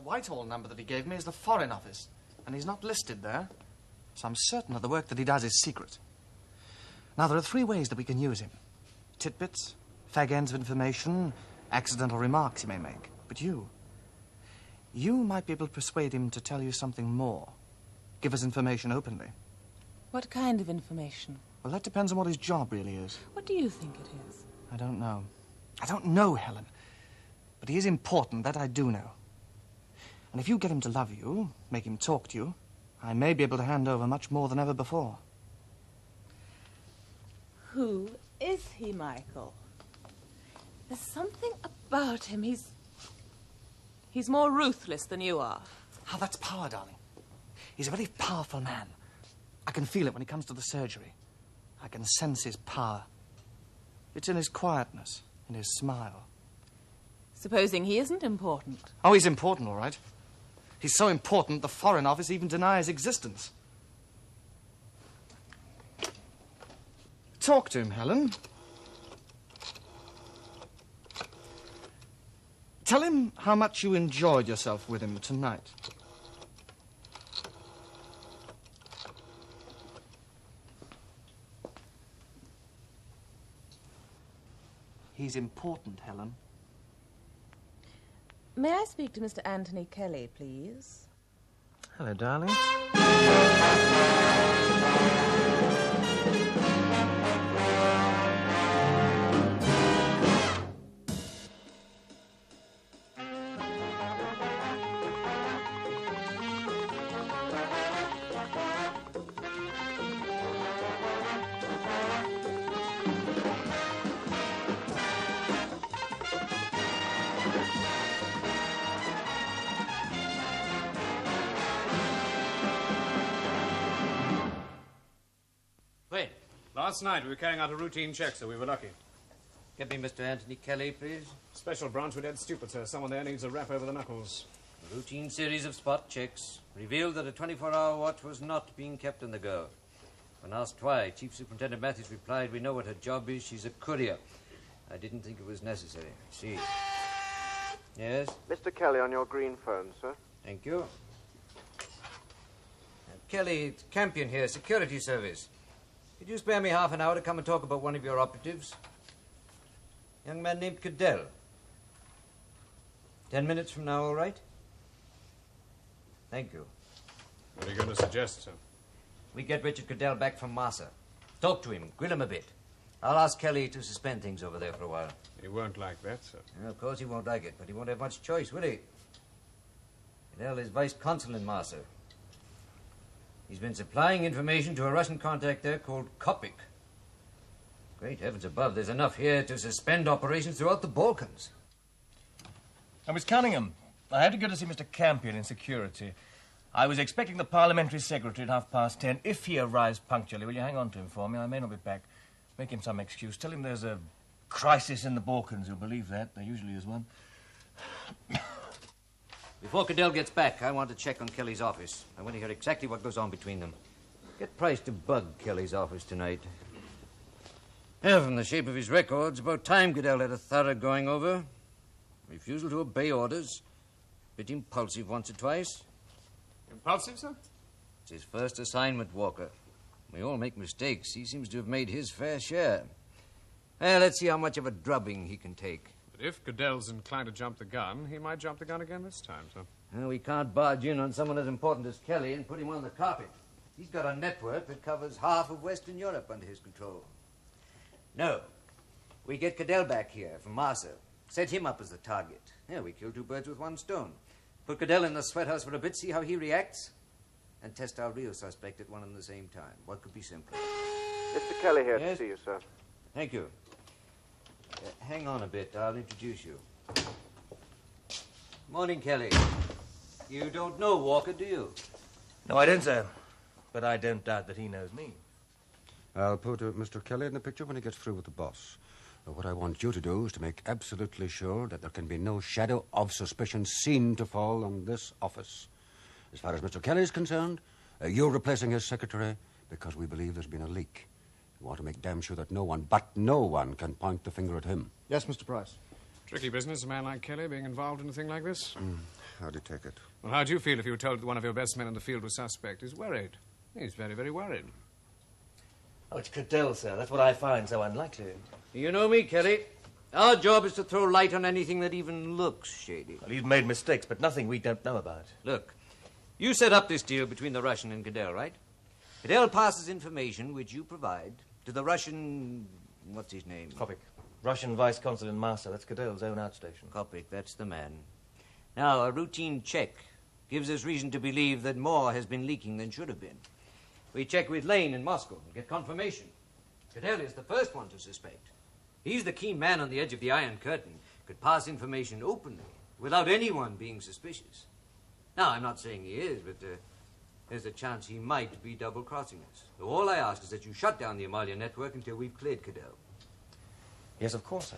Whitehall number that he gave me is the Foreign Office, and he's not listed there. So I'm certain that the work that he does is secret. Now, there are 3 ways that we can use him. Titbits, fag ends of information, accidental remarks he may make. But you might be able to persuade him to tell you something more. Give us information openly. What kind of information? Well, that depends on what his job really is. What do you think it is? I don't know. I don't know, Helen. But he is important, that I do know. And if you get him to love you, make him talk to you, I may be able to hand over much more than ever before. Who is he, Michael? There's something about him. He's more ruthless than you are. Oh, that's power, darling. He's a very powerful man. I can feel it when he comes to the surgery. I can sense his power. It's in his quietness, in his smile. Supposing he isn't important? Oh, he's important, all right. He's so important, the Foreign Office even denies existence. Talk to him, Helen. Tell him how much you enjoyed yourself with him tonight. He's important, Helen. May I speak to Mr. Anthony Kelly, please? Hello, darling. Last night we were carrying out a routine check, so we were lucky. Get me Mr. Anthony Kelly, please. Special branch with Ed Stupid, sir. Someone there needs a rap over the knuckles. A routine series of spot checks revealed that a 24-hour watch was not being kept in the girl. When asked why, Chief Superintendent Matthews replied, "We know what her job is. She's a courier." I didn't think it was necessary. See. Yes? Mr. Kelly on your green phone, sir. Thank you. Kelly, it's Campion here, Security Service. Could you spare me half an hour to come and talk about one of your operatives? Young man named Cadell. 10 minutes from now, all right? Thank you. What are you going to suggest, sir? We get Richard Cadell back from Massa. Talk to him, grill him a bit. I'll ask Kelly to suspend things over there for a while. He won't like that, sir. Well, of course he won't like it, but he won't have much choice, will he? Cadell is vice consul in Massa. He's been supplying information to a Russian contact there called Kopik. Great heavens above, there's enough here to suspend operations throughout the Balkans. Now, Miss Cunningham, I had to go to see Mr. Campion in security. I was expecting the parliamentary secretary at 10:30. If he arrives punctually, will you hang on to him for me? I may not be back. Make him some excuse. Tell him there's a crisis in the Balkans. You'll believe that. There usually is one. Before Cadell gets back, I want to check on Kelly's office. I want to hear exactly what goes on between them. Get Price to bug Kelly's office tonight. Yeah, from the shape of his records, about time Cadell had a thorough going over. Refusal to obey orders. Bit impulsive once or twice. Impulsive, sir? It's his first assignment, Walker. We all make mistakes. He seems to have made his fair share. Well, let's see how much of a drubbing he can take. But if Cadell's inclined to jump the gun, he might jump the gun again this time, sir. Well, we can't barge in on someone as important as Kelly and put him on the carpet. He's got a network that covers half of Western Europe under his control. No. We get Cadell back here from Massa. Set him up as the target. Yeah, we kill 2 birds with 1 stone. Put Cadell in the sweat house for a bit, see how he reacts, and test our real suspect at one and the same time. What could be simpler? Mr. Kelly here Yes? to see you, sir. Thank you. Hang on a bit. I'll introduce you. Morning, Kelly. You don't know Walker, do you? No, I don't, sir. But I don't doubt that he knows me. I'll put Mr. Kelly in the picture when he gets through with the boss. What I want you to do is to make absolutely sure that there can be no shadow of suspicion seen to fall on this office. As far as Mr. Kelly is concerned, you're replacing his secretary because we believe there's been a leak. We want to make damn sure that no one can point the finger at him. Yes, Mr. Price. Tricky business, a man like Kelly being involved in a thing like this. How do you take it? Well, how'd you feel if you were told that one of your best men in the field was suspect? He's worried. He's very, very worried. Oh, it's Cadell, sir. That's what I find so unlikely. You know me, Kelly. Our job is to throw light on anything that even looks shady. Well, he's made mistakes, but nothing we don't know about. Look, you set up this deal between the Russian and Cadell, right? Cadell passes information which you provide to the Russian... what's his name? Kopik. Russian vice consul in Moscow. That's Cadell's own outstation. Kopik, that's the man. Now, a routine check gives us reason to believe that more has been leaking than should have been. We check with Lane in Moscow and get confirmation. Cadell is the first one to suspect. He's the key man on the edge of the Iron Curtain, could pass information openly, without anyone being suspicious. Now, I'm not saying he is, but there's a chance he might be double-crossing us. So all I ask is that you shut down the Amalia network until we've cleared Cadell. Yes, of course, sir.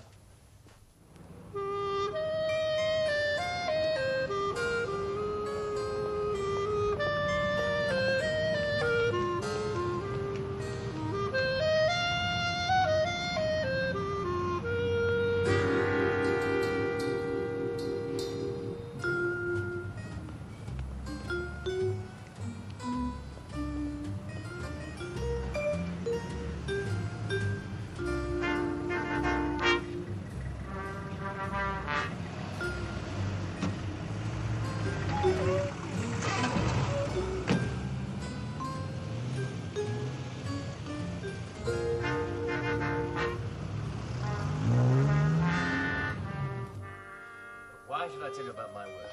Why should I tell you about my work?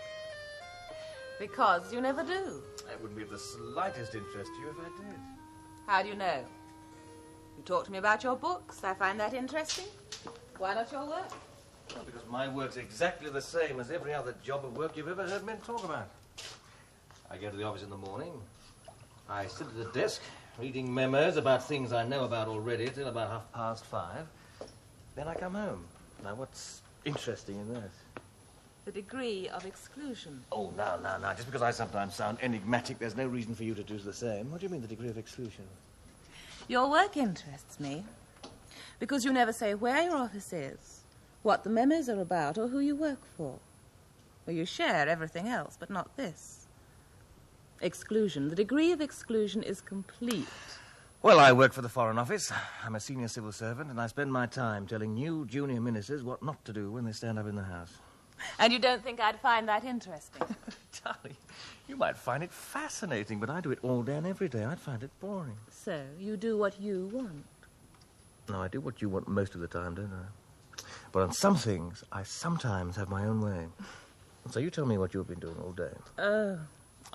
Because you never do. It wouldn't be of the slightest interest to you if I did. How do you know? You talk to me about your books. I find that interesting. Why not your work? Well, because my work's exactly the same as every other job of work you've ever heard men talk about. I go to the office in the morning. I sit at the desk, reading memos about things I know about already till about 5:30. Then I come home. Now, what's interesting in that? The degree of exclusion. Oh, no. Just because I sometimes sound enigmatic, there's no reason for you to do the same. What do you mean, the degree of exclusion? Your work interests me because you never say where your office is, what the memos are about, or who you work for. Well, you share everything else, but not this. Exclusion. The degree of exclusion is complete. Well, I work for the Foreign Office. I'm a senior civil servant, and I spend my time telling new junior ministers what not to do when they stand up in the House. And you don't think I'd find that interesting? Darling, you might find it fascinating, but I do it all day and every day. I'd find it boring. So, you do what you want. No, I do what you want most of the time, don't I? But on some things, I sometimes have my own way. And so you tell me what you've been doing all day.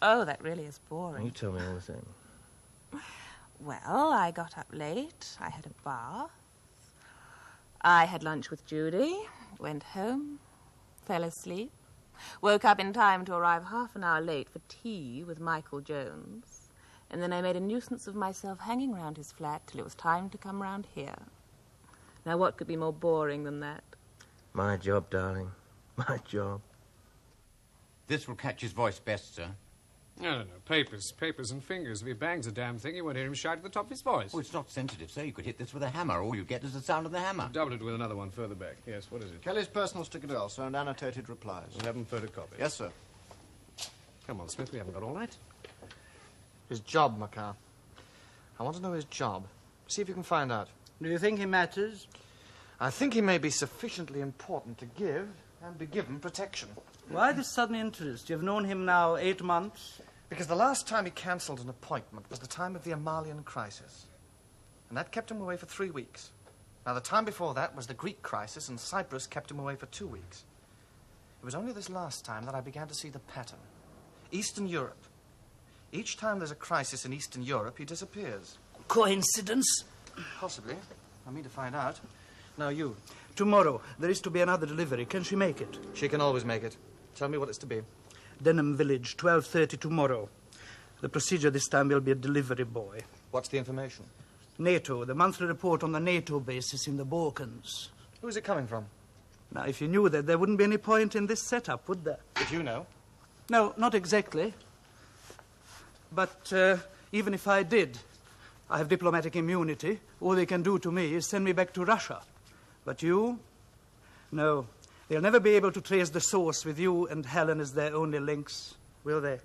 Oh, that really is And boring. you tell me all the same. Well, I got up late. I had a bath. I had lunch with Judy. Went home. Fell asleep. Woke up in time to arrive half an hour late for tea with Michael Jones. And then I made a nuisance of myself hanging round his flat till it was time to come round here. Now, what could be more boring than that? My job, darling. My job. This will catch his voice best, sir. No. Papers and fingers. If he bangs a damn thing, you won't hear him shout at the top of his voice. Oh, it's not sensitive, sir. You could hit this with a hammer. All you get is the sound of the hammer. Double it with another one further back. Yes, what is it? Kelly's personals to Cadell, sir, and annotated replies. We haven't photocopied. Yes, sir. Come on, Smith, we haven't got all night. His job, Macar. I want to know his job. See if you can find out. Do you think he matters? I think he may be sufficiently important to give and be given protection. Why this sudden interest? You've known him now 8 months. Because the last time he cancelled an appointment was the time of the Amalian crisis. And that kept him away for 3 weeks. Now, the time before that was the Greek crisis, and Cyprus kept him away for 2 weeks. It was only this last time that I began to see the pattern. Eastern Europe. Each time there's a crisis in Eastern Europe, he disappears. Coincidence? Possibly. I mean to find out. Now, you. Tomorrow, there is to be another delivery. Can she make it? She can always make it. Tell me what it's to be. Denham Village, 12:30 tomorrow. The procedure this time will be a delivery boy. What's the information? NATO, the monthly report on the NATO bases in the Balkens. Who's it coming from? Now, if you knew that, there wouldn't be any point in this setup, would there? If you know. No, not exactly. But even if I did, I have diplomatic immunity. All they can do to me is send me back to Russia. But you? No. They'll never be able to trace the source with you and Helen as their only links, will they?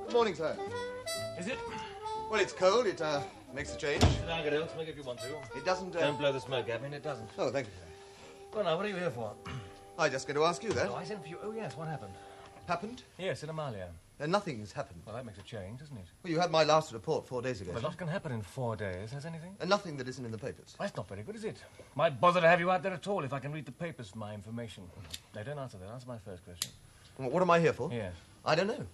Good morning, sir. Is it? Well, it's cold. It makes a change. Sit down, Cadell. Smoke if you want to. It doesn't... Don't blow the smoke at me, it doesn't. Oh, thank you, sir. Well, now, what are you here for? I was just going to ask you that. Oh, I sent for you. Oh, yes, what happened? Happened? Yes, in Amalia. Nothing's happened. Well, that makes a change, doesn't it? Well, you had my last report 4 days ago. But what can happen in 4 days? Has anything? Nothing that isn't in the papers. That's not very good, is it? Why bother to have you out there at all if I can read the papers for my information? No, don't answer that. Answer my first question. Well, what am I here for? Yes. I don't know.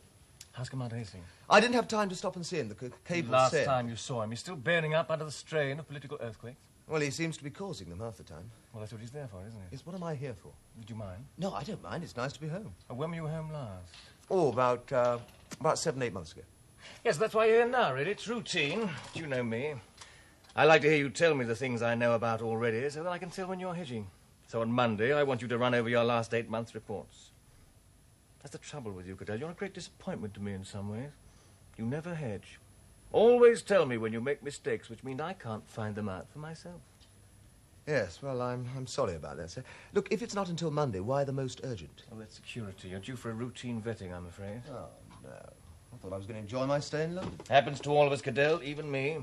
How's Commander Hastings? I didn't have time to stop and see him. The cable Last said... time you saw him, he's still bearing up under the strain of political earthquakes. Well, he seems to be causing them half the time. Well, that's what he's there for, isn't it? Yes, what am I here for? Would you mind? No, I don't mind. It's nice to be home. When were you home last? Oh, about 7, 8 months ago. Yes, that's why you're here now, really. It's routine. You know me. I like to hear you tell me the things I know about already, so that I can tell when you're hedging. So on Monday, I want you to run over your last 8 months' reports. That's the trouble with you, Cadell. You're a great disappointment to me in some ways. You never hedge. Always tell me when you make mistakes, which mean I can't find them out for myself. Yes, well, I'm sorry about that, sir. Look, if it's not until Monday, why the most urgent? Oh, that's security. You're due for a routine vetting, I'm afraid. Oh, no. I thought I was going to enjoy my stay in London. Happens to all of us, Cadell, even me.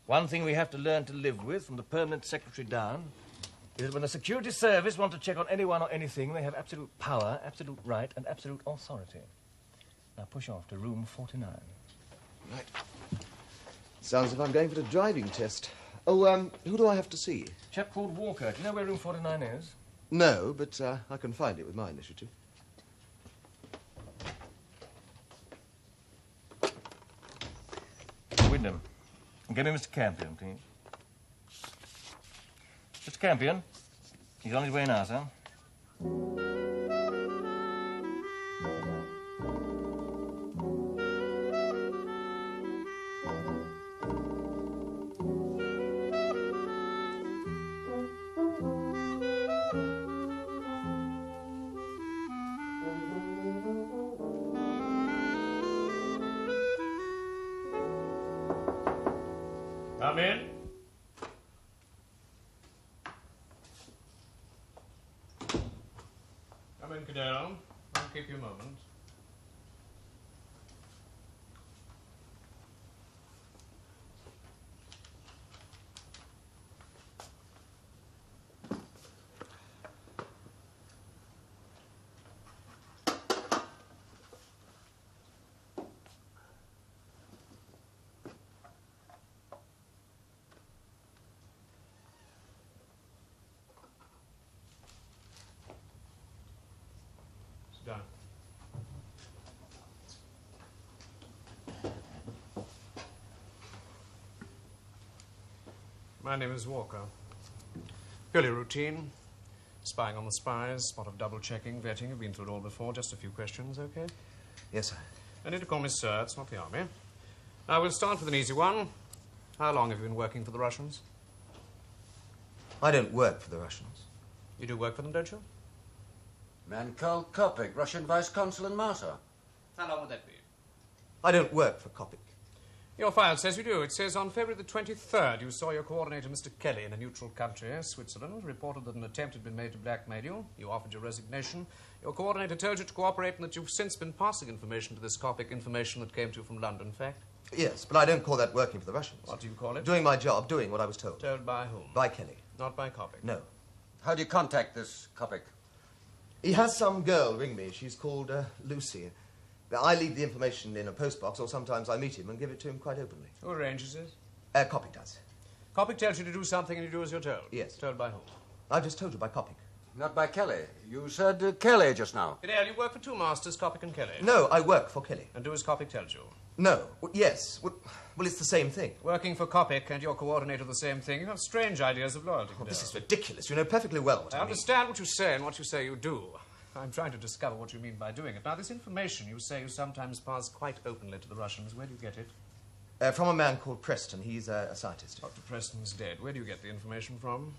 One thing we have to learn to live with, from the permanent secretary down, is that when the security service want to check on anyone or anything, they have absolute power, absolute right, and absolute authority. Now push off to room 49. Right. Sounds as if I'm going for a driving test. Oh, who do I have to see? A chap called Walker. Do you know where room 49 is? No, but I can find it with my initiative. Wyndham. Give me Mr. Campion, please. Mr. Campion. He's on his way now, sir. Come in. Come in, Cadell. I'll keep you a moment. Sit down. My name is Walker. Purely routine. Spying on the spies, spot of double-checking, vetting. I've been through it all before. Just a few questions, okay? Yes, sir. I need to call me sir. It's not the army. Now, we'll start with an easy one. How long have you been working for the Russians? I don't work for the Russians. You do work for them, don't you? Man called Kopik, Russian vice consul in Moscow. How long would that be? I don't work for Kopik. Your file says you do. It says on February the 23rd you saw your coordinator, Mr. Kelly, in a neutral country, Switzerland, reported that an attempt had been made to blackmail you. You offered your resignation. Your coordinator told you to cooperate and that you've since been passing information to this Kopik, information that came to you from London, fact? Yes, but I don't call that working for the Russians. What do you call it? Doing my job, doing what I was told. Told by whom? By Kelly. Not by Kopik. No. How do you contact this Kopik? He has some girl ring me. She's called Lucy. I leave the information in a postbox, or sometimes I meet him and give it to him quite openly. Who arranges it? Kopic does. Kopic tells you to do something and you do as you're told? Yes. Told by whom? I've just told you by Kopic. Not by Kelly. You said Kelly just now. Cadell, you work for two masters, Kopic and Kelly. No, I work for Kelly. And do as Kopic tells you? No. Yes. Well, it's the same thing. Working for Kopic and your coordinator the same thing. You have strange ideas of loyalty, Cadell. This is ridiculous. You know perfectly well what I mean. understand what you say and what you say you do. I'm trying to discover what you mean by doing it. Now, this information you say you sometimes pass quite openly to the Russians. Where do you get it? From a man called Preston. He's a scientist. Dr. Preston's dead. Where do you get the information from?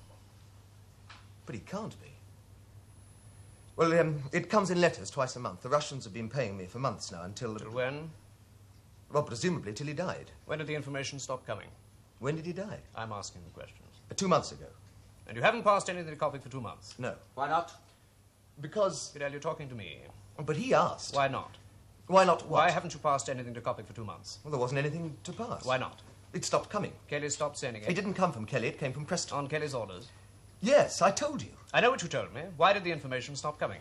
But he can't be. Well, it comes in letters twice a month. The Russians have been paying me for months now until... Till when? Well, presumably till he died. When did the information stop coming? When did he die? I'm asking the questions. 2 months ago. And you haven't passed anything to Kopic for 2 months? No. Why not? Because... Cadell, you're talking to me. But he asked. Why not? Why not what? Why haven't you passed anything to Kopic for 2 months? Well, there wasn't anything to pass. Why not? It stopped coming. Kelly stopped sending it. It didn't come from Kelly, it came from Preston. On Kelly's orders? Yes, I told you. I know what you told me. Why did the information stop coming?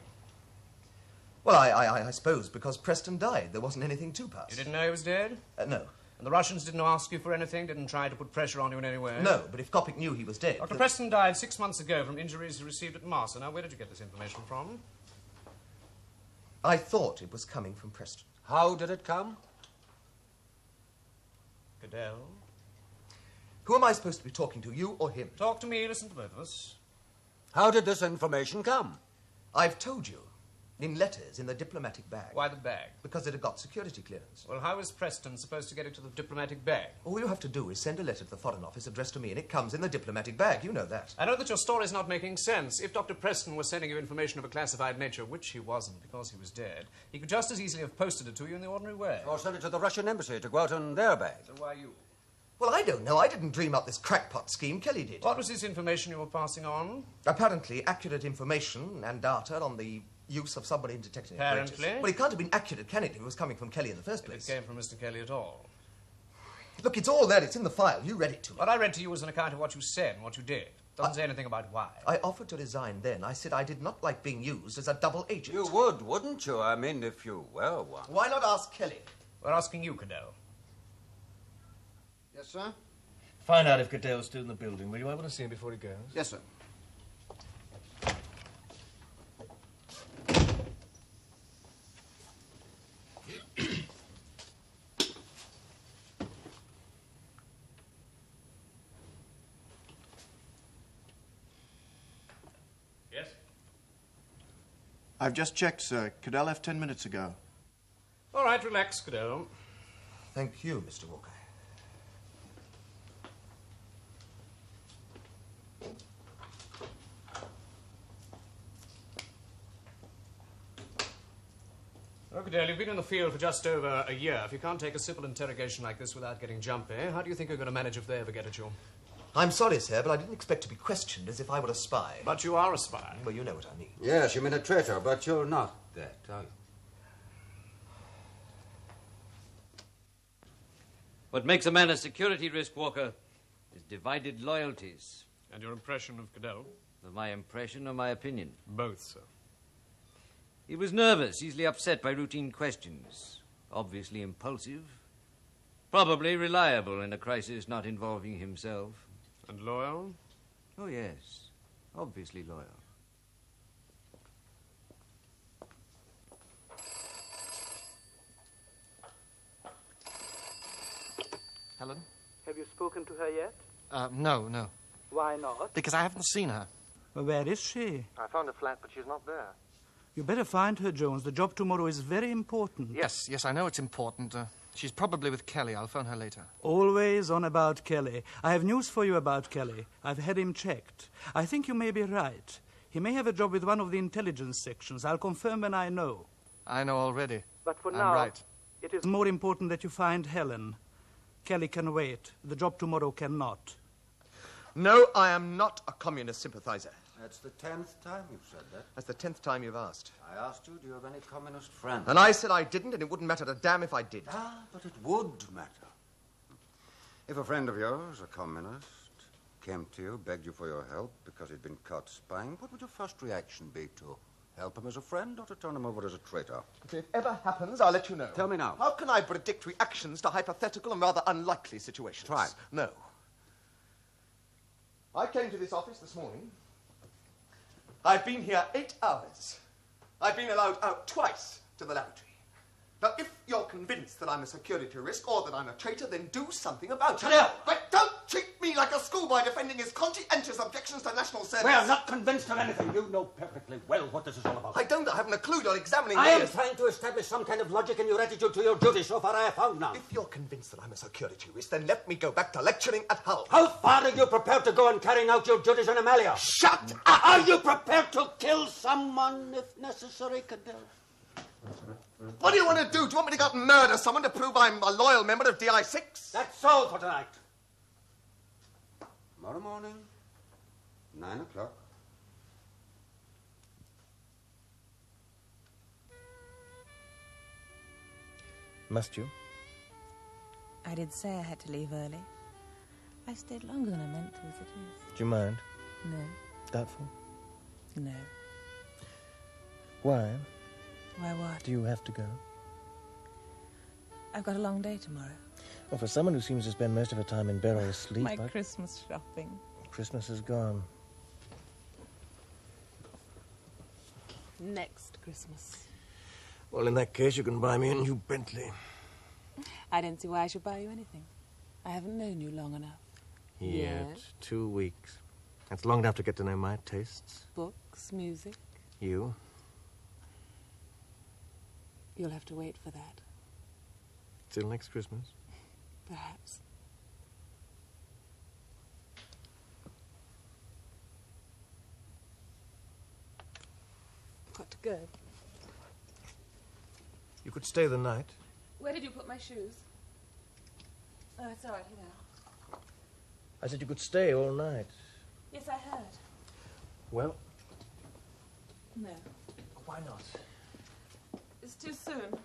Well, I suppose because Preston died. There wasn't anything to pass. You didn't know he was dead? No. And the Russians didn't ask you for anything, didn't try to put pressure on you in any way? No, but if Kopic knew he was dead... Dr. Preston died 6 months ago from injuries he received at Massa. Now, where did you get this information from? I thought it was coming from Preston. How did it come? Cadell? Who am I supposed to be talking to, you or him? Talk to me, listen to both of us. How did this information come? I've told you. In letters, in the diplomatic bag. Why the bag? Because it had got security clearance. Well, how is Preston supposed to get it to the diplomatic bag? All you have to do is send a letter to the Foreign Office addressed to me, and it comes in the diplomatic bag. You know that. I know that your story's not making sense. If Dr. Preston was sending you information of a classified nature, which he wasn't because he was dead, he could just as easily have posted it to you in the ordinary way. Or send it to the Russian embassy to go out in their bag. So why you? Well, I don't know. I didn't dream up this crackpot scheme. Kelly did. What was this information you were passing on? Apparently accurate information and data on the use of submarine detecting apparatus. Apparently? Well, it can't have been accurate, can it, if it was coming from Kelly in the first place? It came from Mr. Kelly at all. Look, it's all there. It's in the file. You read it to me. What I read to you was an account of what you said and what you did. Doesn't say anything about why. I offered to resign then. I said I did not like being used as a double agent. You would, wouldn't you? I mean, if you were one. Why not ask Kelly? We're asking you, Cadell. Yes, sir? Find out if Cadell's still in the building, will you? I want to see him before he goes. Yes, sir. Yes? I've just checked, sir. Cadell left 10 minutes ago. All right, relax, Cadell. Thank you, Mr. Walker. Well, Cadell, you've been in the field for just over a year. If you can't take a simple interrogation like this without getting jumpy, how do you think you're going to manage if they ever get at you? I'm sorry, sir, but I didn't expect to be questioned as if I were a spy. But you are a spy. Well, you know what I mean. Yes, you mean a traitor, but you're not that, are you? What makes a man a security risk, Walker, is divided loyalties. And your impression of Cadell? My impression or my opinion? Both, sir. He was nervous, easily upset by routine questions. Obviously impulsive. Probably reliable in a crisis not involving himself. And loyal? Oh, yes. Obviously loyal. Helen? Have you spoken to her yet? No. Why not? Because I haven't seen her. Well, where is she? I found a flat, but she's not there. You better find her, Jones. The job tomorrow is very important. Yes, I know it's important. She's probably with Kelly. I'll phone her later. Always on about Kelly. I have news for you about Kelly. I've had him checked. I think you may be right. He may have a job with one of the intelligence sections. I'll confirm when I know. I know already. But for I'm now, right. it is more important that you find Helen. Kelly can wait. The job tomorrow cannot. No, I am not a communist sympathizer. That's the 10th time you've said that. That's the 10th time you've asked. I asked you, do you have any communist friends? And I said I didn't, and it wouldn't matter a damn if I did. But it would matter. If a friend of yours, a communist, came to you, begged you for your help because he'd been caught spying, what would your first reaction be to help him as a friend or to turn him over as a traitor? If it ever happens, I'll let you know. Tell me now. How can I predict reactions to hypothetical and rather unlikely situations? Try. No. I came to this office this morning. I've been here 8 hours. I've been allowed out twice to the laboratory. Now, if you're convinced that I'm a security risk or that I'm a traitor, then do something about it. Cadell! But don't treat me like a schoolboy defending his conscientious objections to national service. We're not convinced of anything. You know perfectly well what this is all about. I don't. I haven't a clue. You're examining I me. am trying to establish some kind of logic in your attitude to your duty. So far, I have found none. If you're convinced that I'm a security risk, then let me go back to lecturing at Hull. How far are you prepared to go in carrying out your duties in Amalia? Shut up! Are you prepared to kill someone if necessary, Cadell? What do you want to do? Do you want me to go out and murder someone to prove I'm a loyal member of DI6? That's all for tonight. Tomorrow morning, 9 o'clock. Must you? I did say I had to leave early. I stayed longer than I meant to, as it is. Do you mind? No. Doubtful? No. Why? Why what? Do you have to go? I've got a long day tomorrow. Well, for someone who seems to spend most of her time in bed or asleep... My Christmas shopping. Christmas is gone. Next Christmas. Well, in that case, you can buy me a new Bentley. I don't see why I should buy you anything. I haven't known you long enough. Yet. 2 weeks. That's long enough to get to know my tastes. Books, music. You. You'll have to wait for that. Till next Christmas. Perhaps. Got to go. You could stay the night. Where did you put my shoes? Oh, it's all right, here they are. I said you could stay all night. Yes, I heard. Well, No. why not? It's too soon.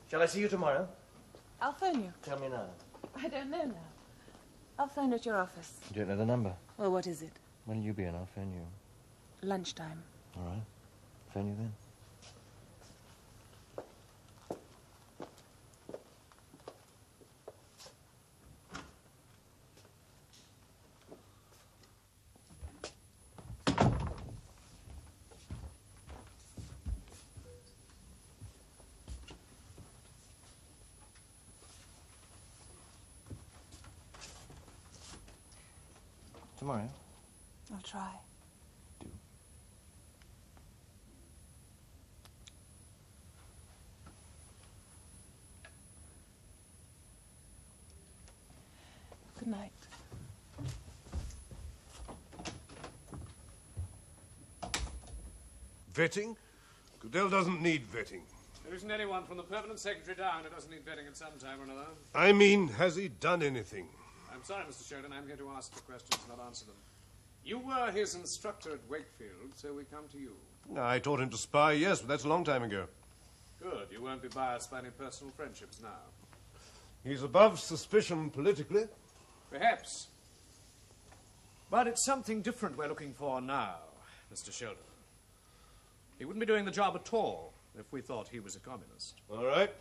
Shall I see you tomorrow? I'll phone you. Tell me now. I don't know now. I'll phone at your office. You don't know the number. Well, what is it? When will you be in? I'll phone you. Lunchtime. All right. Phone you then. Tomorrow? I'll try. Do. Good night. Vetting? Cadell doesn't need vetting. There isn't anyone from the permanent secretary down who doesn't need vetting at some time or another. I mean, has he done anything? I'm sorry, Mr. Sheridan. I'm here to ask the questions, not answer them. You were his instructor at Wakefield, so we come to you. I taught him to spy, yes, but that's a long time ago. Good. You won't be biased by any personal friendships now. He's above suspicion politically. Perhaps. But it's something different we're looking for now, Mr. Sheldon. He wouldn't be doing the job at all if we thought he was a communist. All right.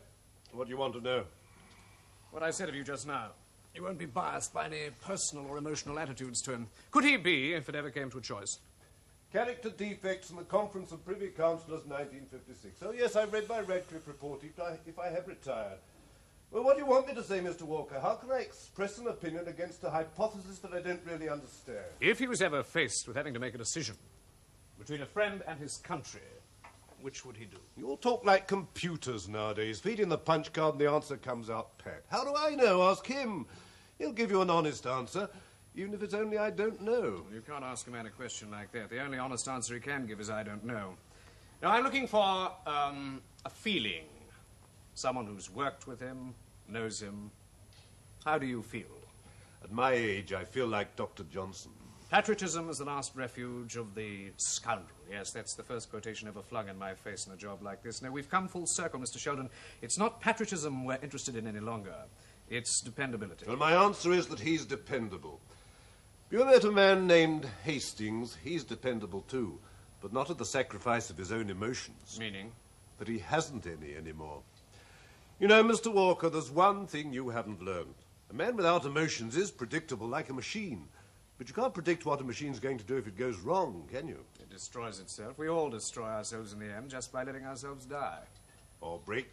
What do you want to know? What I said of you just now. You won't be biased by any personal or emotional attitudes to him. Could he be, if it ever came to a choice? Character defects in the Conference of Privy Councillors, 1956. Oh, yes, I've read my Radcliffe report, if I have retired. Well, what do you want me to say, Mr. Walker? How can I express an opinion against a hypothesis that I don't really understand? If he was ever faced with having to make a decision between a friend and his country, which would he do? You all talk like computers nowadays. Feed in the punch card and the answer comes out pat. How do I know? Ask him. He'll give you an honest answer, even if it's only I don't know. You can't ask a man a question like that. The only honest answer he can give is I don't know. Now, I'm looking for a feeling. Someone who's worked with him, knows him. How do you feel? At my age, I feel like Dr. Johnson. Patriotism is the last refuge of the scoundrel. Yes, that's the first quotation ever flung in my face in a job like this. Now, we've come full circle, Mr. Sheldon. It's not patriotism we're interested in any longer. It's dependability. Well, my answer is that he's dependable. You met a man named Hastings. He's dependable, too. but not at the sacrifice of his own emotions. Meaning? That he hasn't any anymore. You know, Mr. Walker, there's one thing you haven't learned. A man without emotions is predictable like a machine. But you can't predict what a machine's going to do if it goes wrong, can you? It destroys itself. We all destroy ourselves in the end just by letting ourselves die. Or break.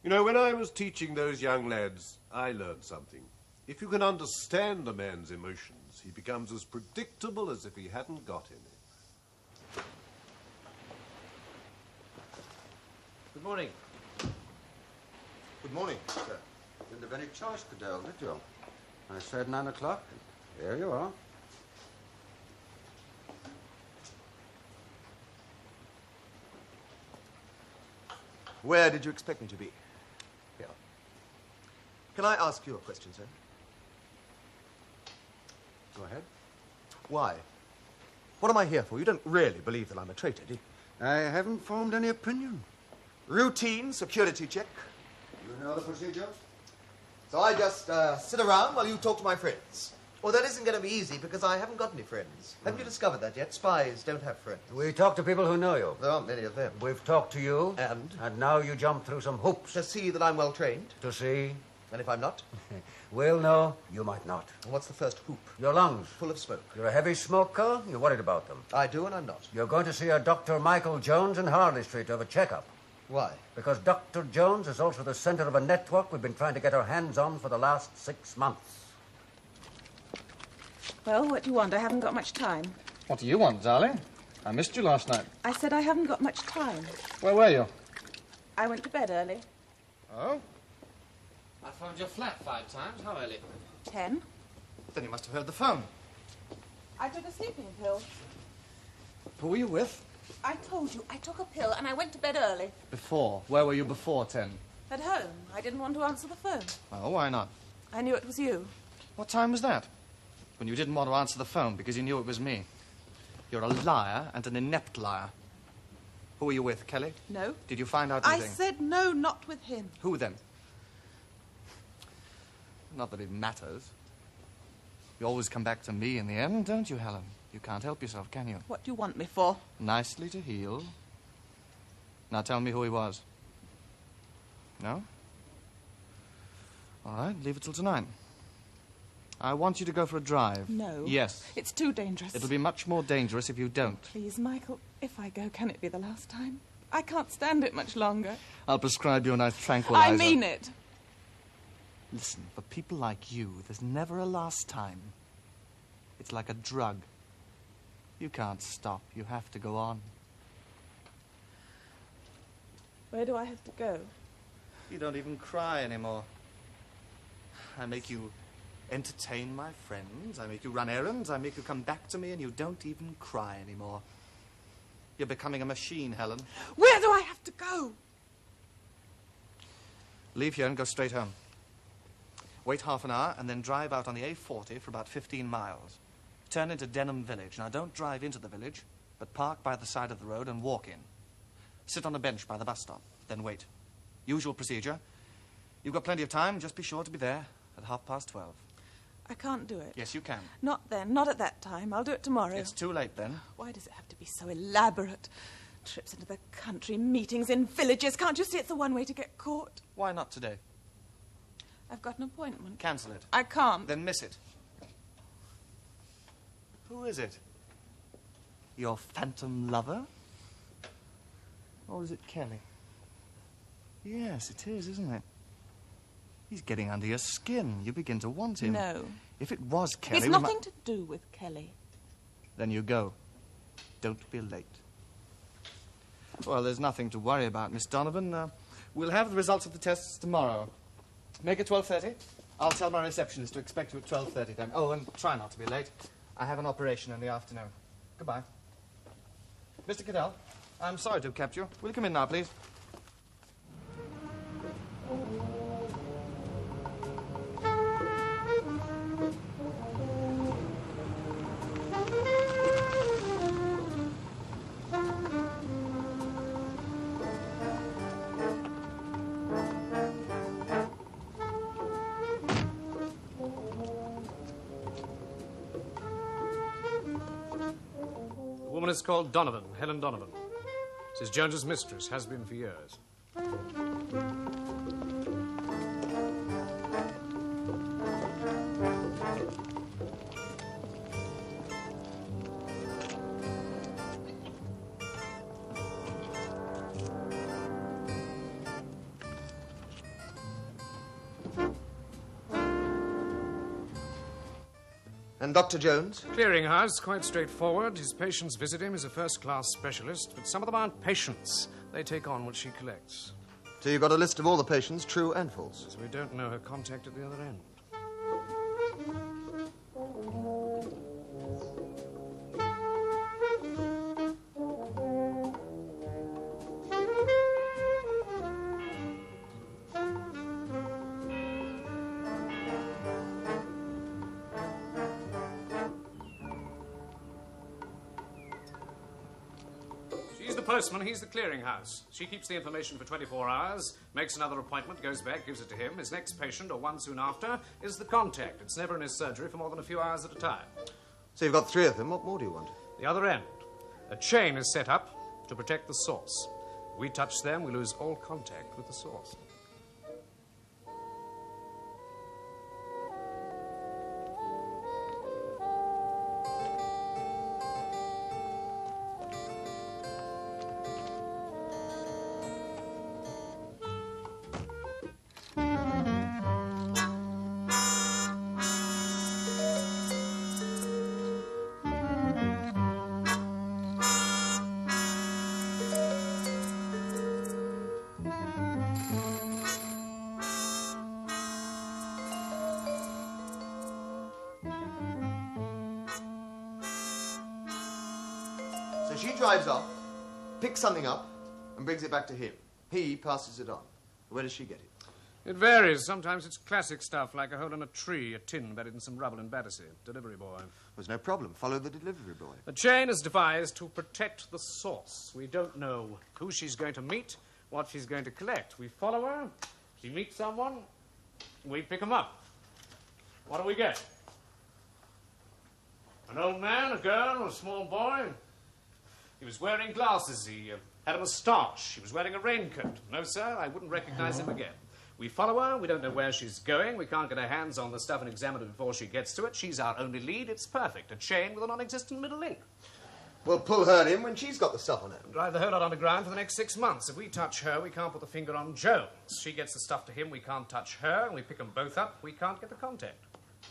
You know, when I was teaching those young lads, I learned something. If you can understand a man's emotions, he becomes as predictable as if he hadn't got any. Good morning. Good morning, sir. Didn't have any choice, Cadell, did you? I said 9 o'clock. Here you are. Where did you expect me to be? Here. Can I ask you a question, sir? Go ahead. Why? What am I here for? You don't really believe that I'm a traitor, do you? I haven't formed any opinion. Routine security check. You know the procedure? So I just sit around while you talk to my friends. Well, that isn't going to be easy because I haven't got any friends. Haven't you discovered that yet? Spies don't have friends. We talk to people who know you. There aren't many of them. We've talked to you. And? And now you jump through some hoops. To see that I'm well trained. To see. And if I'm not? We'll know. You might not. And what's the first hoop? Your lungs. Full of smoke. You're a heavy smoker. You're worried about them. I do and I'm not. You're going to see a Dr. Michael Jones in Harley Street to have a checkup. Why? Because Dr. Jones is also the center of a network we've been trying to get our hands on for the last 6 months. Well, what do you want? I haven't got much time. What do you want, darling? I missed you last night. I said I haven't got much time. Where were you? I went to bed early. Oh? I phoned your flat 5 times. How early? 10. Then you must have heard the phone. I took a sleeping pill. Who were you with? I told you, I took a pill and I went to bed early. Before. Where were you before 10? At home. I didn't want to answer the phone. Oh, why not? I knew it was you. What time was that? When you didn't want to answer the phone because you knew it was me. You're a liar and an inept liar. Who were you with, Kelly? No. Did you find out I anything? said no, not with him. Who then? Not that it matters. You always come back to me in the end, don't you, Helen? You can't help yourself, can you? What do you want me for? Nicely to heel. Now tell me who he was. No? All right, leave it till tonight. I want you to go for a drive. No. Yes. It's too dangerous. It'll be much more dangerous if you don't. Please, Michael, if I go, can it be the last time? I can't stand it much longer. I'll prescribe you a nice tranquilizer. I mean it. Listen, for people like you, there's never a last time. It's like a drug. You can't stop. You have to go on. Where do I have to go? You don't even cry anymore. I make you entertain my friends. I make you run errands. I make you come back to me, and you don't even cry anymore. You're becoming a machine, Helen. Where do I have to go? Leave here and go straight home. Wait half an hour, and then drive out on the A40 for about 15 miles. Turn into Denham Village. Now, don't drive into the village, but park by the side of the road and walk in. Sit on a bench by the bus stop, then wait. Usual procedure. You've got plenty of time. Just be sure to be there at 12:30. I can't do it. Yes, you can. Not then, not at that time. I'll do it tomorrow. It's too late then. Why does it have to be so elaborate? Trips into the country, meetings in villages. Can't you see it's the one way to get caught? Why not today? I've got an appointment. Cancel it. I can't. Then miss it. Who is it? Your phantom lover? Or is it Kelly? Yes, it is, isn't it? He's getting under your skin. You begin to want him. No. If it was Kelly... It's nothing to do with Kelly. Then you go. Don't be late. Well, there's nothing to worry about, Miss Donovan. We'll have the results of the tests tomorrow. Make it 12:30. I'll tell my receptionist to expect you at 12:30 then. Oh, and try not to be late. I have an operation in the afternoon. Goodbye. Mr. Cadell, I'm sorry to have kept you. Will you come in now, please? woman is called Donovan, Helen Donovan. She's Jones's mistress, has been for years. And Dr. Jones? Clearinghouse, quite straightforward. His patients visit him. He's a first-class specialist, but some of them aren't patients. They take on what she collects. So you've got a list of all the patients, true and false? So we don't know her contact at the other end. Postman, he's the clearinghouse. She keeps the information for 24 hours, makes another appointment, goes back, gives it to him. His next patient, or one soon after, is the contact. It's never in his surgery for more than a few hours at a time. So you've got 3 of them. What more do you want? The other end. A chain is set up to protect the source. If we touch them, we lose all contact with the source. She drives off, picks something up, and brings it back to him. He passes it on. Where does she get it? It varies. Sometimes it's classic stuff, like a hole in a tree, a tin buried in some rubble in Battersea. Delivery boy. There's no problem. Follow the delivery boy. The chain is devised to protect the source. We don't know who she's going to meet, what she's going to collect. We follow her, she meets someone, we pick him up. What do we get? An old man, a girl, a small boy. He was wearing glasses. He had a moustache. He was wearing a raincoat. No, sir, I wouldn't recognize him again. We follow her. We don't know where she's going. We can't get our hands on the stuff and examine it before she gets to it. She's our only lead. It's perfect. A chain with a non-existent middle link. We'll pull her in when she's got the stuff on her. Drive the whole lot underground for the next 6 months. If we touch her, we can't put the finger on Jones. She gets the stuff to him. We can't touch her. And we pick them both up. We can't get the contact.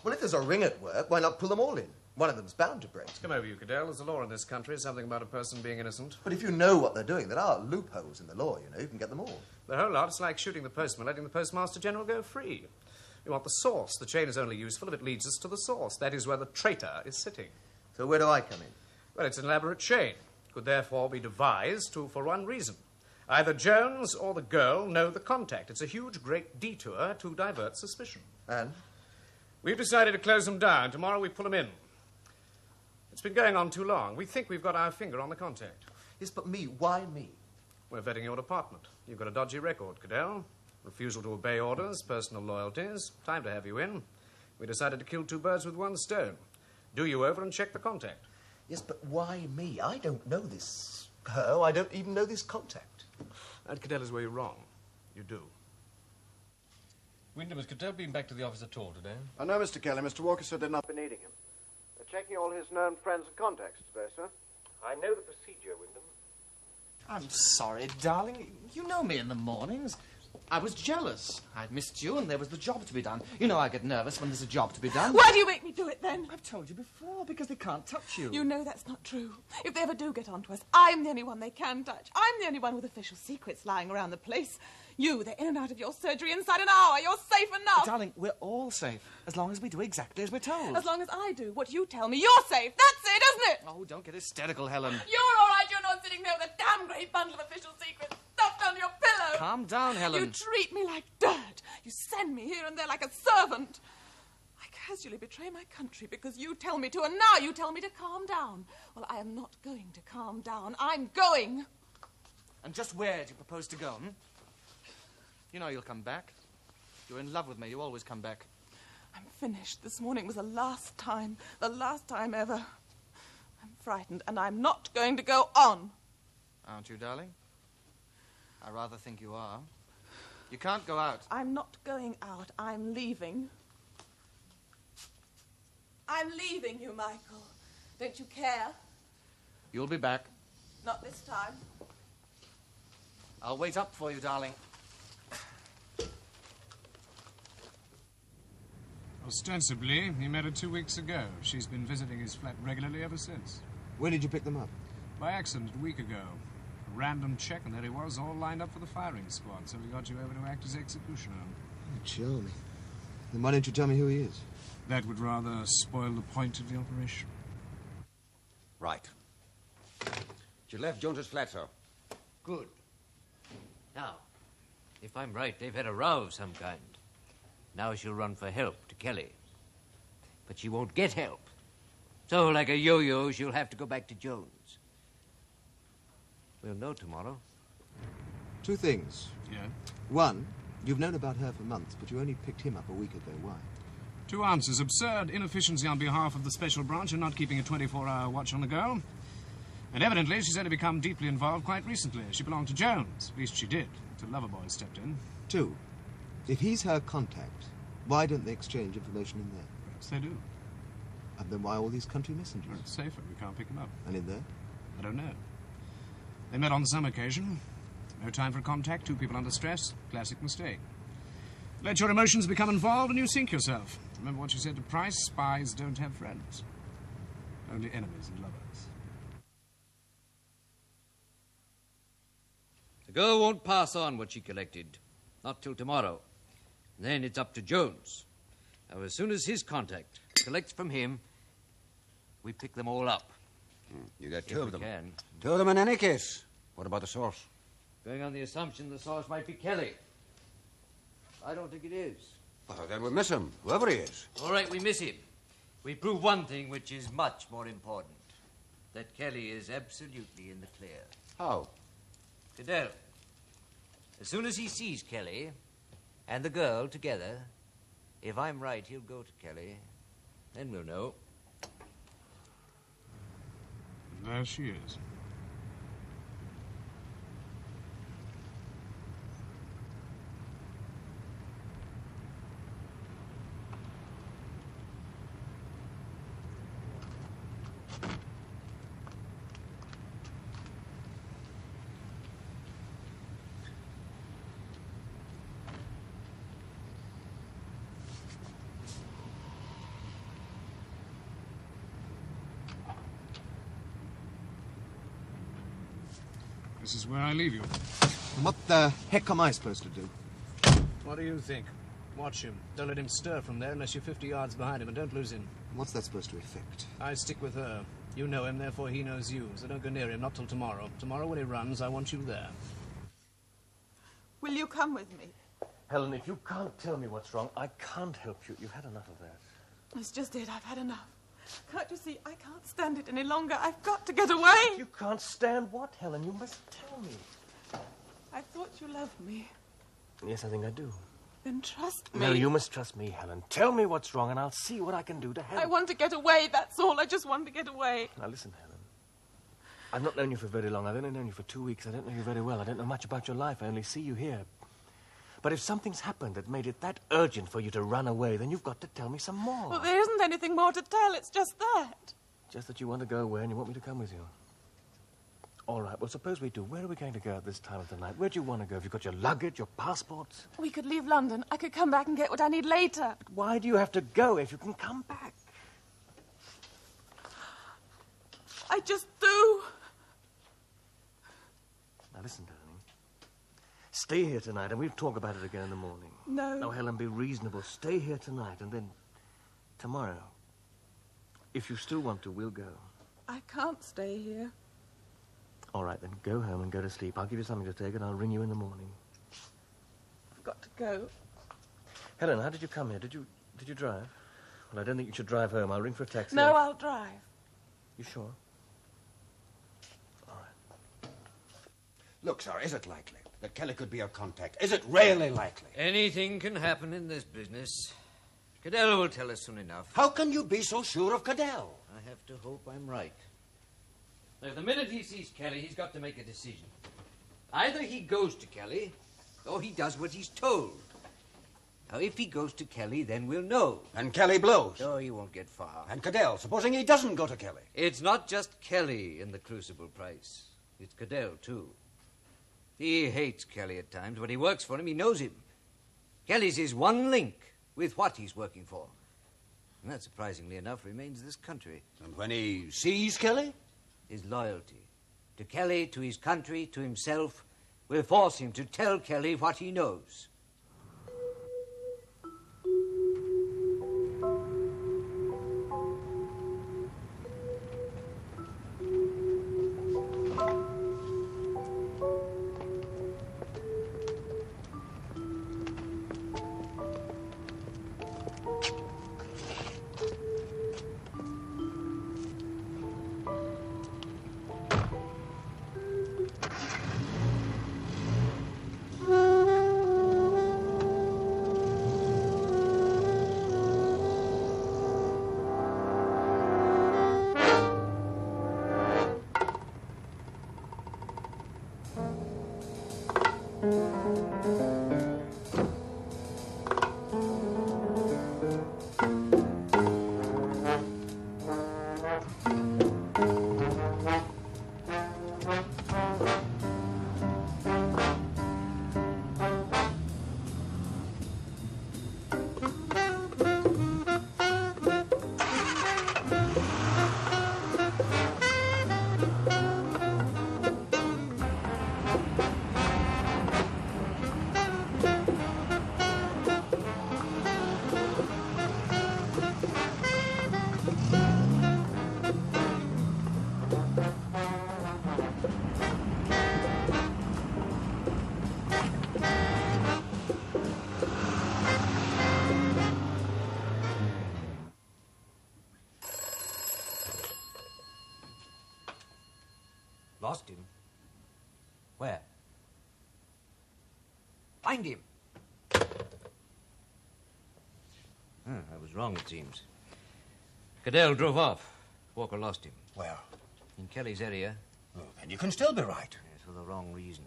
Well, if there's a ring at work, why not pull them all in? One of them's bound to break. Come over, you, Cadell. There's a law in this country, something about a person being innocent. But if you know what they're doing, there are loopholes in the law, you know. You can get them all. The whole lot's like shooting the postman, letting the Postmaster General go free. We want the source. The chain is only useful if it leads us to the source. That is where the traitor is sitting. So where do I come in? Well, it's an elaborate chain. Could therefore be devised for one reason. Either Jones or the girl know the contact. It's a huge, great detour to divert suspicion. And? We've decided to close them down. Tomorrow we pull them in. It's been going on too long. We think we've got our finger on the contact. Yes, but me? Why me? We're vetting your department. You've got a dodgy record, Cadell. Refusal to obey orders, personal loyalties. Time to have you in. We decided to kill 2 birds with 1 stone. Do you over and check the contact. Yes, but why me? I don't know this her. I don't even know this contact. That, Cadell, is where you're wrong. You do. Wyndham, has Cadell been back to the office at all today? I know, Mr. Kelly. Mr. Walker said they're not Been needing him. They're checking all his known friends and contacts today, sir. I know the procedure, Wyndham. I'm sorry, darling. You know me in the mornings. I was jealous. I'd missed you and there was the job to be done. You know I get nervous when there's a job to be done. Why do you make me do it then? I've told you before, because they can't touch you. You know that's not true. If they ever do get onto us, I'm the only one they can touch. I'm the only one with official secrets lying around the place. You, they're in and out of your surgery inside an hour. You're safe enough. Darling, we're all safe, as long as we do exactly as we're told. As long as I do what you tell me, you're safe. That's it, isn't it? Oh, don't get hysterical, Helen. You're all right. You're not sitting there with a damn great bundle of official secrets stuffed under your pillow. Calm down, Helen. You treat me like dirt. You send me here and there like a servant. I casually betray my country because you tell me to, and now you tell me to calm down. Well, I am not going to calm down. I'm going. And just where do you propose to go, hmm? You know you'll come back. You're in love with me. You always come back. I'm finished. This morning was the last time ever. I'm frightened, and I'm not going to go on. Aren't you, darling? I rather think you are. You can't go out. I'm not going out. I'm leaving. I'm leaving you, Michael. Don't you care? You'll be back. Not this time. I'll wait up for you, darling. Ostensibly, he met her 2 weeks ago. She's been visiting his flat regularly ever since. Where did you pick them up? By accident, a week ago. A random check, and there he was, all lined up for the firing squad, so we got you over to act as executioner. Oh, charming. Then why don't you tell me who he is? That would rather spoil the point of the operation. Right. She left Jones's flat, sir. Good. Now, if I'm right, they've had a row of some kind. Now she'll run for help to Kelly. But she won't get help. So, like a yo-yo, she'll have to go back to Jones. We'll know tomorrow. Two things. Yeah? One, you've known about her for months, but you only picked him up a week ago. Why? 2 answers. Absurd inefficiency on behalf of the special branch and not keeping a 24-hour watch on the girl. And evidently, she's only become deeply involved quite recently. She belonged to Jones. At least she did, until Loverboy stepped in. Two, if he's her contact, why don't they exchange information in there? Perhaps they do. And then why all these country messengers? Well, it's safer. We can't pick them up. And in there? I don't know. They met on some occasion. No time for contact. 2 people under stress. Classic mistake. Let your emotions become involved and you sink yourself. Remember what you said to Price? Spies don't have friends. Only enemies and lovers. The girl won't pass on what she collected. Not till tomorrow. Then it's up to Jones. Now, as soon as his contact collects from him, we pick them all up. You got 2 of them. Can. 2 of them in any case. What about the source? Going on the assumption the source might be Kelly. I don't think it is. Well, then we miss him, whoever he is. All right, we miss him. We prove one thing which is much more important. That Kelly is absolutely in the clear. How? Cadell. As soon as he sees Kelly and the girl together, if I'm right, he'll go to Kelly. Then we'll know. There she is. This is where I leave you. And what the heck am I supposed to do? What do you think? Watch him. Don't let him stir from there unless you're 50 yards behind him, and don't lose him. What's that supposed to effect? I stick with her. You know him, therefore he knows you. So don't go near him, not till tomorrow. Tomorrow when he runs, I want you there. Will you come with me? Helen, if you can't tell me what's wrong, I can't help you. You've had enough of that. It's just it. I've had enough. Can't you see? I can't stand it any longer. I've got to get away. You can't stand what, Helen? You must tell me. I thought you loved me. Yes, I think I do. Then trust me. No, you must trust me, Helen. Tell me what's wrong, and I'll see what I can do to help. I want to get away, that's all. I just want to get away. Now, listen, Helen. I've not known you for very long. I've only known you for 2 weeks. I don't know you very well. I don't know much about your life. I only see you here. But if something's happened that made it that urgent for you to run away, then you've got to tell me some more. Well, there isn't anything more to tell. It's just that. Just that you want to go away and you want me to come with you. All right, well, suppose we do. Where are we going to go at this time of the night? Where do you want to go? Have you got your luggage, your passports? We could leave London. I could come back and get what I need later. But why do you have to go if you can come back? I just do. Now, listen, darling. Stay here tonight, and we'll talk about it again in the morning. No. Now, Helen, be reasonable. Stay here tonight, and then tomorrow, if you still want to, we'll go. I can't stay here. All right, then go home and go to sleep. I'll give you something to take, and I'll ring you in the morning. I've got to go. Helen, how did you come here? Did you drive? Well, I don't think you should drive home. I'll ring for a taxi. No, I'll drive. You sure? Look, sir, is it likely that Kelly could be our contact? Is it really likely? Anything can happen in this business. Cadell will tell us soon enough. How can you be so sure of Cadell? I have to hope I'm right. So the minute he sees Kelly, he's got to make a decision. Either he goes to Kelly, or he does what he's told. Now, if he goes to Kelly, then we'll know. And Kelly blows. Oh, he won't get far. And Cadell, supposing he doesn't go to Kelly. It's not just Kelly in the Crucible Price. It's Cadell, too. He hates Kelly at times, but he works for him. He knows him. Kelly's his one link with what he's working for. And that, surprisingly enough, remains this country. And when he sees Kelly? His loyalty. To Kelly, to his country, to himself, will force him to tell Kelly what he knows. Lost him? Where? Find him! I was wrong, it seems. Cadell drove off. Walker lost him. Where? In Kelly's area. Oh, then you can still be right. Yes, for the wrong reason.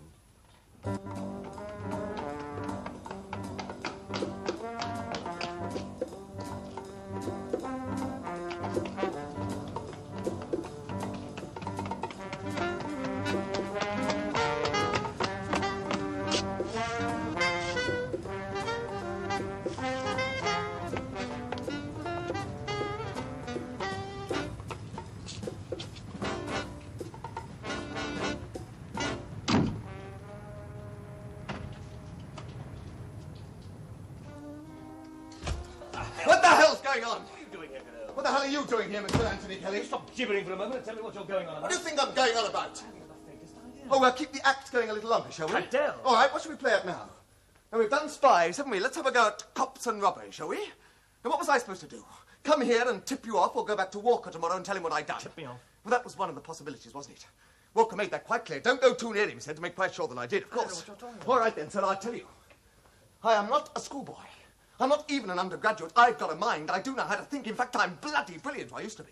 What the hell are you doing here, Mr. Anthony Kelly? Stop gibbering for a moment and tell me what you're going on about. What do you think I'm going on about? Oh, well, keep the act going a little longer, shall we? Cadell! All right, what shall we play at now? Now, we've done Spies, haven't we? Let's have a go at cops and robbers, shall we? Now, what was I supposed to do? Come here and tip you off, or go back to Walker tomorrow and tell him what I'd done? Tip me off? Well, that was one of the possibilities, wasn't it? Walker made that quite clear. Don't go too near him, he said, to make quite sure that I did, of course. I don't know what you're talking about. All right, then, sir, I'll tell you. I am not a schoolboy. I'm not even an undergraduate. I've got a mind. I do know how to think. In fact, I'm bloody brilliant. I used to be.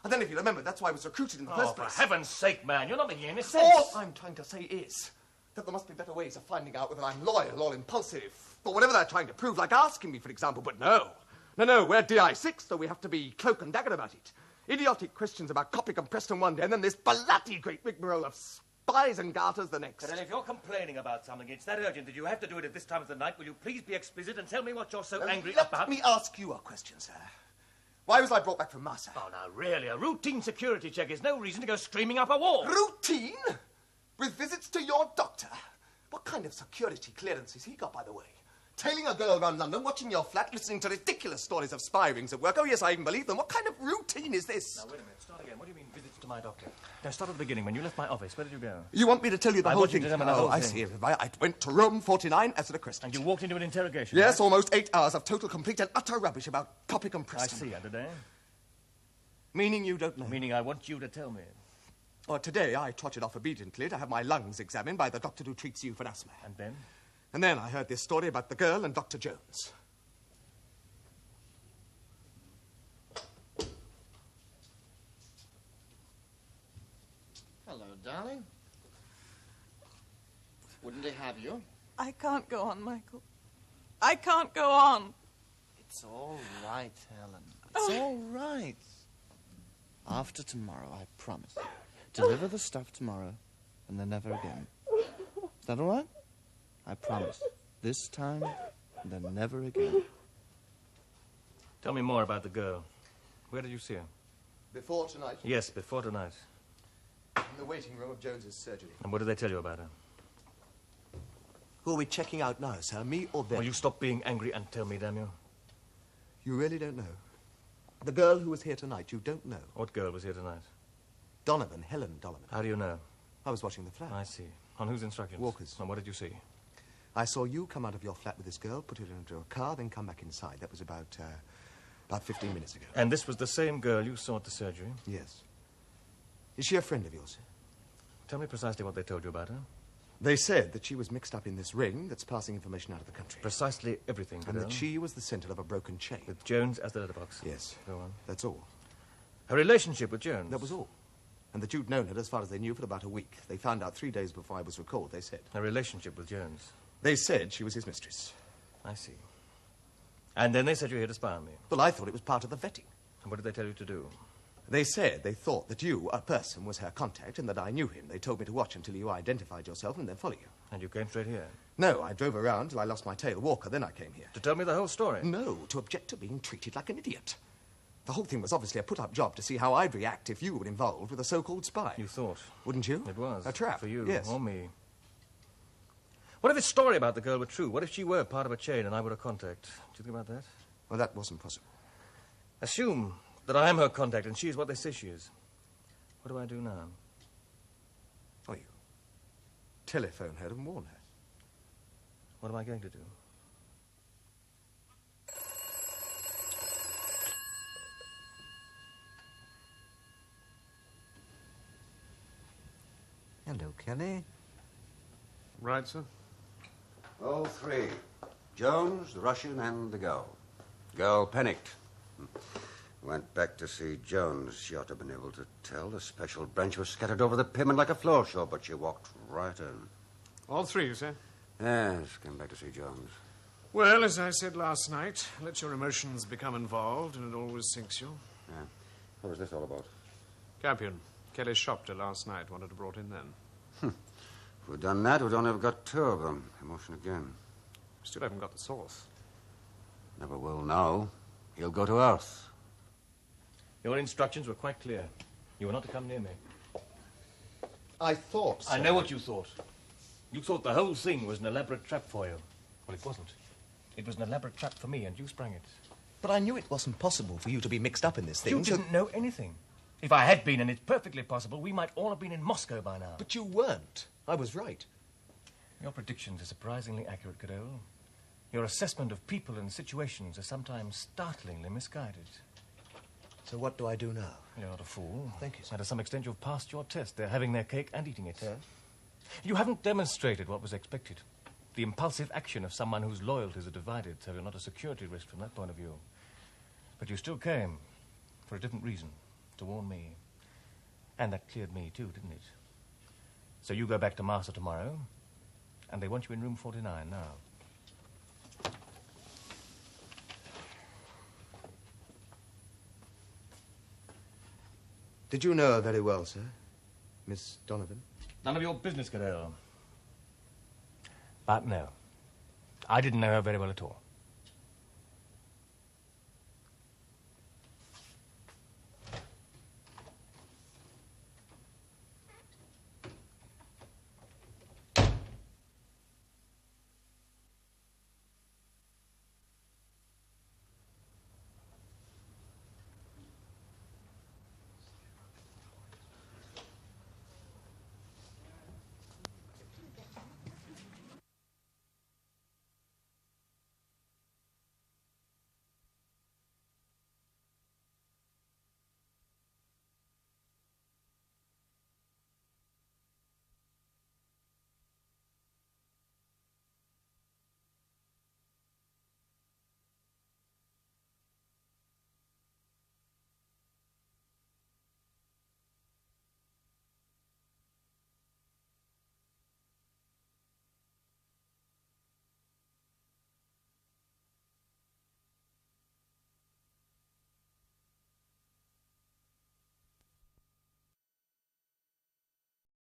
And then, if you remember, that's why I was recruited in the first place. For heaven's sake, man, you're not making any sense. All I'm trying to say is that there must be better ways of finding out whether I'm loyal or impulsive, or whatever they're trying to prove, like asking me, for example. But no. No, we're DI6, so we have to be cloak and dagger about it. Idiotic questions about Copic and Preston one day, and then this bloody great rigmarole of Spies and garters the next. But if you're complaining about something, it's that urgent that you have to do it at this time of the night. Will you please be explicit and tell me what you're so angry about? Let me ask you a question, sir. Why was I brought back from Massa? Oh, now, really, a routine security check is no reason to go streaming up a wall. Routine? With visits to your doctor? What kind of security clearance has he got, by the way? Tailing a girl around London, watching your flat, listening to ridiculous stories of spy rings at work. Oh, yes, I even believe them. What kind of routine is this? Now, wait a minute. Start again. What do you mean, visits to my doctor? Now, start at the beginning. When you left my office, where did you go? You want me to tell you the whole thing? I want you to tell me the whole thing. I see. I went to room 49 as a crescent. And you walked into an interrogation, Yes, right? almost 8 hours of total, complete and utter rubbish about Copic and Preston. I see, and today? Meaning you don't know? Meaning I want you to tell me. Well, today I trotted off obediently to have my lungs examined by the doctor who treats you for asthma. And then? And then I heard this story about the girl and Dr. Jones. Darling? Wouldn't he have you? I can't go on, Michael. I can't go on. It's all right, Helen. It's all right. After tomorrow, I promise. Deliver the stuff tomorrow, and then never again. Is that all right? I promise. This time, and then never again. Tell me more about the girl. Where did you see her? Before tonight? Yes, before tonight. In the waiting room of Jones's surgery. And what did they tell you about her? Who are we checking out now, sir? Me or them? Will you stop being angry and tell me, damn you? You really don't know? The girl who was here tonight, you don't know? What girl was here tonight? Donovan, Helen Donovan. How do you know? I was watching the flat. I see. On whose instructions? Walker's. And what did you see? I saw you come out of your flat with this girl, put her into a car, then come back inside. That was about 15 minutes ago. And this was the same girl you saw at the surgery? Yes. Is she a friend of yours? Tell me precisely what they told you about her. They said that she was mixed up in this ring that's passing information out of the country. Precisely everything, And Cadell. that she was the centre of a broken chain. With Jones as the letterbox? Yes. Go on. That's all. Her relationship with Jones? That was all. And that you'd known her as far as they knew for about a week. They found out 3 days before I was recalled, they said. Her relationship with Jones? They said she was his mistress. I see. And then they said you were here to spy on me? Well, I thought it was part of the vetting. And what did they tell you to do? They said they thought that you, a person, was her contact and that I knew him. They told me to watch until you identified yourself and then follow you. And you came straight here? No, I drove around till I lost my tail walker, then I came here. To tell me the whole story? No, to object to being treated like an idiot. The whole thing was obviously a put-up job to see how I'd react if you were involved with a so-called spy. You thought? Wouldn't you? It was. A trap. For you, yes. or me. What if his story about the girl were true? What if she were part of a chain and I were a contact? Do you think about that? Well, that wasn't possible. Assume that I am her contact and she is what they say she is. What do I do now? Oh, you telephone her and warn her. What am I going to do? Hello, Kelly. Right, sir. All three. Jones, the Russian, and the girl. Girl panicked. Went back to see Jones. She ought to have been able to tell. The special branch was scattered over the pavement like a floor show, but she walked right in. All three, you say? Yes, came back to see Jones. Well, as I said last night, let your emotions become involved and it always sinks you. Yeah. What was this all about? Campion, Kelly shopped her last night. Wanted her brought in then. If we'd done that, we'd only have got two of them. Emotion again. Still haven't got the source. Never will now. He'll go to Earth. Your instructions were quite clear. You were not to come near me. I thought so. I know what you thought. You thought the whole thing was an elaborate trap for you. Well, it wasn't. It was an elaborate trap for me, and you sprang it. But I knew it wasn't possible for you to be mixed up in this thing. You didn't know anything. If I had been, and it's perfectly possible, we might all have been in Moscow by now. But you weren't. I was right. Your predictions are surprisingly accurate, Cadell. Your assessment of people and situations are sometimes startlingly misguided. So what do I do now? You're not a fool. Thank you, sir. And to some extent, you've passed your test. They're having their cake and eating it. You haven't demonstrated what was expected. The impulsive action of someone whose loyalties are divided, so you're not a security risk from that point of view. But you still came, for a different reason, to warn me. And that cleared me, too, didn't it? So you go back to Master tomorrow, and they want you in room 49 now. Did you know her very well, sir? Miss Donovan? None of your business, Cadell. But no, I didn't know her very well at all.